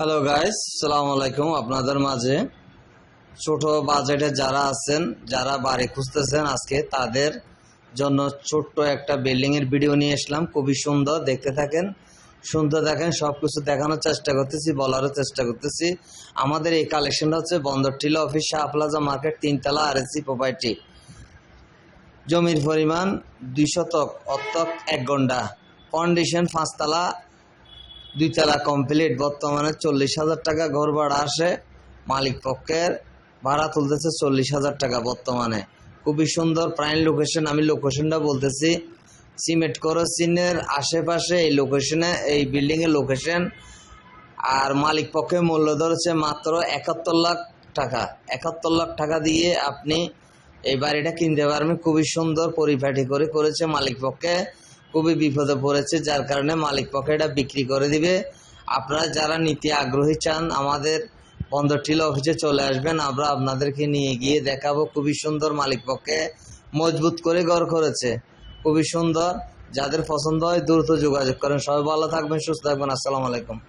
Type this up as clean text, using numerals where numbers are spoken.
Hello guys, আসসালামু আলাইকুম। আপনাদের মাঝে ছোট বাজেটে যারা আছেন, যারা বাড়ি খুঁজতেছেন, আজকে তাদের জন্য ছোট্ট একটা বিল্ডিং এর ভিডিও নিয়ে আসলাম। খুবই সুন্দর, দেখতে থাকেন, শুনতে থাকেন, সবকিছু দেখানোর চেষ্টা করতেছি, বলারও চেষ্টা করতেছি। আমাদের এই কালেকশনটা হচ্ছে Bandar Tila office, Shah plaza market, 3তলা আরএসসি প্রপার্টি। জমির পরিমাণ 2 শতক, অর্থাৎ 1 ঘন্টা। কন্ডিশন 5তলা, 2তলা কমপ্লিট। বর্তমানে 40,000 টাকা ঘর ভাড়া আসে। মালিক পক্ষের ভাড়া তুলতেছে 40,000 টাকা বর্তমানে। খুবই সুন্দর প্রাইম লোকেশন। আমি লোকেশনটা বলতেছি, সিমেন্ট ক্রসিংয়ের আশেপাশে এই লোকেশনে, এই বিল্ডিং এর লোকেশন। আর মালিক পক্ষের মূল্য ধরেছে মাত্র 71 লাখ টাকা। 71 লাখ টাকা দিয়ে আপনি এই বাড়িটা কিনতে পারবেন। খুবই সুন্দর পরিপাটি করে করেছে মালিক পক্ষে। খুবই বিপদে পড়েছে, যার কারণে মালিক পক্ষে এটা বিক্রি করে দিবে। আপনারা যারা নিতে আগ্রহী চান, আমাদের বন্দর টিলা অফিসে চলে আসবেন, আমরা আপনাদেরকে নিয়ে গিয়ে দেখাবো। খুবই সুন্দর, মালিক পক্ষে মজবুত করে ঘর করেছে, খুবই সুন্দর। যাদের পছন্দ হয় দ্রুত যোগাযোগ করেন। সবাই ভালো থাকবেন, সুস্থ থাকবেন। আসসালামু আলাইকুম।